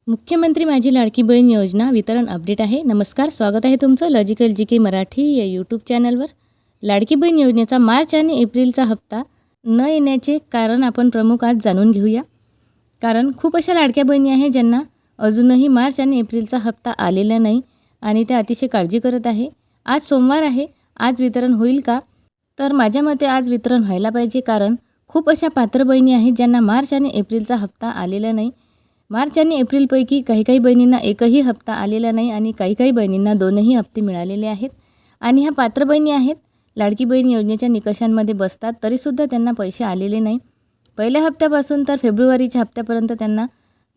मुख्यमंत्री माझी लाडकी बहीण योजना वितरण अपडेट आहे. नमस्कार, स्वागत आहे तुमचं लॉजिकल जी के मराठी या यूट्यूब चॅनलवर. लाडकी बहीण योजनेचा मार्च आणि एप्रिलचा हप्ता न येण्याचे कारण आपण प्रमुख आज जाणून घेऊया. कारण खूप अशा लाडक्या बहिणी आहे ज्यांना अजूनही मार्च आणि एप्रिलचा हप्ता आलेला नाही आणि त्या अतिशय काळजी करत आहे. आज सोमवार आहे, आज वितरण होईल का? तर माझ्या मते आज वितरण व्हायला पाहिजे, कारण खूप अशा पात्र बहिणी आहेत ज्यांना मार्च आणि एप्रिलचा हप्ता आलेला नाही. मार्च आणि एप्रिलपैकी काही बहिणींना एकही हप्ता आलेला नाही आणि काही बहिणींना दोनही हप्ते मिळालेले आहेत. आणि ह्या पात्र बहिणी आहेत, लाडकी बहीण योजनेच्या निकषांमध्ये बसतात, तरीसुद्धा त्यांना पैसे आलेले नाही. पहिल्या हप्त्यापासून तर फेब्रुवारीच्या हप्त्यापर्यंत त्यांना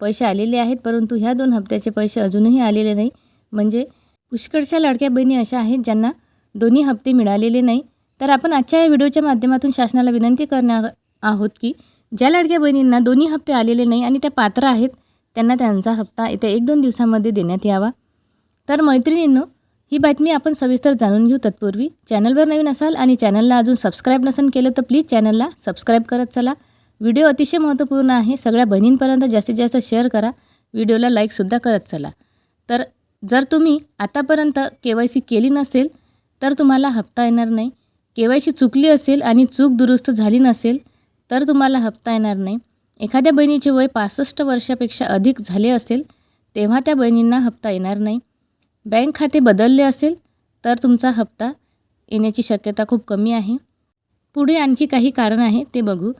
पैसे आलेले आहेत, परंतु ह्या 2 हप्त्याचे पैसे अजूनही आलेले नाही. म्हणजे पुष्कळशा लाडक्या बहिणी अशा आहेत ज्यांना दोन्ही हप्ते मिळालेले नाही. तर आपण आजच्या या व्हिडिओच्या माध्यमातून शासनाला विनंती करणार आहोत की ज्या लाडक्या बहिणींना दोन्ही हप्ते आलेले नाही आणि त्या पात्र आहेत, त्यांना त्यांचा हप्ता येत्या 1-2 दिवसामध्ये देण्यात यावा. तर मैत्रिणींनो, ही बातमी आपण सविस्तर जाणून घेऊ. तत्पूर्वी चॅनलवर नवीन असाल आणि चॅनलला अजून सबस्क्राईब नसेल केलं तर प्लीज चॅनलला सबस्क्राईब करत चला. व्हिडिओ अतिशय महत्त्वपूर्ण आहे, सगळ्या बहिणींपर्यंत जास्तीत जास्त शेअर करा, व्हिडिओला लाईकसुद्धा करत चला. तर जर तुम्ही आतापर्यंत KYC केली नसेल तर तुम्हाला हप्ता येणार नाही. KYC चुकली असेल आणि चूक दुरुस्त झाली नसेल तर तुम्हाला हप्ता येणार नाही. एखाद्या बहिणीचे वय 65 वर्षापेक्षा अधिक झाले असेल तेव्हा त्या बहिणींना हप्ता येणार नाही. बँक खाते बदलले असेल तर तुमचा हप्ता येण्याची शक्यता खूप कमी आहे. पुढे आणखी काही कारण आहे ते बघू.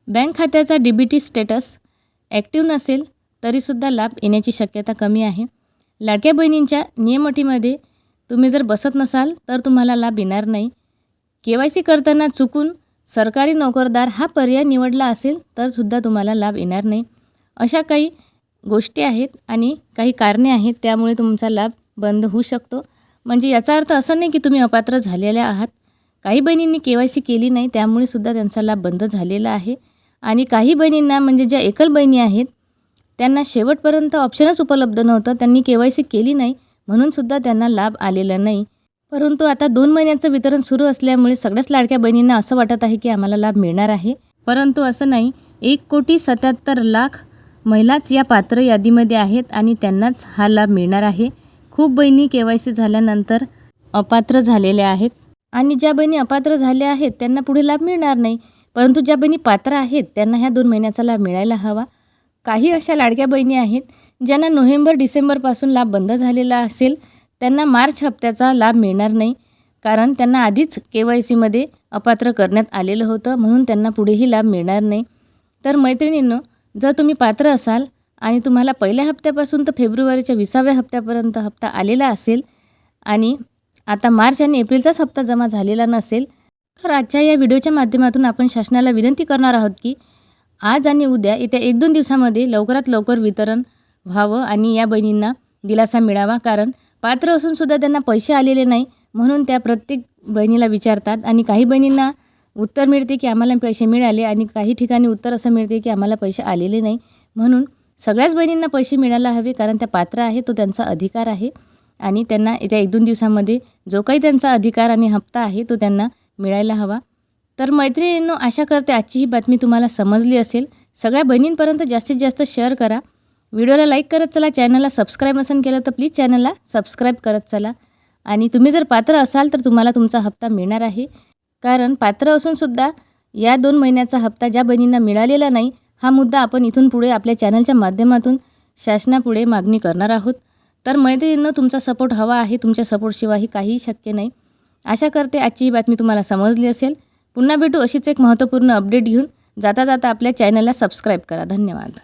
बँक खात्याचा DBT स्टेटस ॲक्टिव्ह नसेल तरीसुद्धा लाभ येण्याची शक्यता कमी आहे. लाडक्या बहिणींच्या नियमअटीमध्ये तुम्ही जर बसत नसाल तर तुम्हाला लाभ येणार नाही. KYC करताना चुकून सरकारी नोकरदार हा पर्याय निवडला असेल तर सुद्धा तुम्हाला लाभ येणार नाही. अशा काही गोष्टी आहेत आणि काही कारणे आहेत, त्यामुळे तुमचा लाभ बंद होऊ शकतो. म्हणजे याचा अर्थ असं नाही की तुम्ही अपात्र झालेल्या आहात. काही बहिणींनी KYC केली नाही, त्यामुळे सुद्धा त्यांचा लाभ बंद झालेला आहे. आणि काही बहिणींना, म्हणजे ज्या एकल बहिणी आहेत, त्यांना शेवटपर्यंत ऑप्शनच उपलब्ध नव्हतं, त्यांनी KYC केली नाही म्हणून सुद्धा त्यांना लाभ आलेला नाही. परंतु आता 2 महिन्याचं वितरण सुरू असल्यामुळे सगळ्याच लाडक्या बहिणींना असं वाटत आहे की आम्हाला लाभ मिळणार आहे, परंतु असं नाही. 1,77,00,000 महिलाच या पात्र यादीमध्ये आहेत आणि त्यांनाच हा लाभ मिळणार आहे. खूप बहिणी KYC झाल्यानंतर अपात्र झालेल्या आहेत आणि ज्या बहिणी अपात्र झाल्या आहेत त्यांना पुढे लाभ मिळणार नाही. परंतु ज्या बहिणी पात्र आहेत त्यांना ह्या 2 महिन्याचा लाभ मिळायला हवा. काही अशा लाडक्या बहिणी आहेत ज्यांना नोव्हेंबर-डिसेंबरपासून लाभ बंद झालेला असेल, त्यांना मार्च हप्त्याचा लाभ मिळणार नाही, कारण त्यांना आधीच KYCमध्ये अपात्र करण्यात आलेलं होतं, म्हणून त्यांना पुढेही लाभ मिळणार नाही. तर मैत्रिणींनो, जर तुम्ही पात्र असाल आणि तुम्हाला पहिल्या हप्त्यापासून तर फेब्रुवारीच्या 20व्या हप्त्यापर्यंत हप्ता आलेला असेल आणि आता मार्च आणि एप्रिलचाच हप्ता जमा झालेला नसेल, तर आजच्या या व्हिडिओच्या माध्यमातून आपण शासनाला विनंती करणार आहोत की आज आणि उद्या येत्या 1-2 दिवसामध्ये लवकरात लवकर वितरण व्हावं आणि या बहिणींना दिलासा मिळावा. कारण पात्र असूनसुद्धा त्यांना पैसे आलेले नाही, म्हणून त्या प्रत्येक बहिणीला विचारतात आणि काही बहिणींना उत्तर मिळते की आम्हाला पैसे मिळाले आणि काही ठिकाणी उत्तर असं मिळते की आम्हाला पैसे आलेले नाही. म्हणून सगळ्याच बहिणींना पैसे मिळायला हवे, कारण त्या पात्र आहे, तो त्यांचा अधिकार आहे आणि त्यांना येत्या 1-2 दिवसामध्ये जो काही त्यांचा अधिकार आणि हप्ता आहे तो त्यांना मिळायला हवा. तर मैत्रिणींनो, आशा करते आजची ही बातमी तुम्हाला समजली असेल. सगळ्या बहिणींपर्यंत जास्तीत जास्त शेअर करा, व्हिडिओला लाईक करत चला. चॅनलला सबस्क्राईब नसेल केलं तर प्लीज चॅनलला सबस्क्राईब करत चला. आणि तुम्ही जर पात्र असाल तर तुम्हाला तुमचा हप्ता मिळणार आहे, कारण पात्र असूनसुद्धा या 2 महिन्याचा हप्ता ज्या बहिणींना मिळालेला नाही, हा मुद्दा आपण इथून पुढे आपल्या चॅनलच्या माध्यमातून शासनापुढे मागणी करणार आहोत. तर मैत्रिणींनो, तुमचा सपोर्ट हवा आहे, तुमच्या सपोर्टशिवाय काहीही शक्य नाही. आशा करते आजची ही बातमी तुम्हाला समजली असेल. पुन्हा भेटू अशीच एक महत्त्वपूर्ण अपडेट घेऊन. जाता आपल्या चॅनलला सबस्क्राईब करा. धन्यवाद.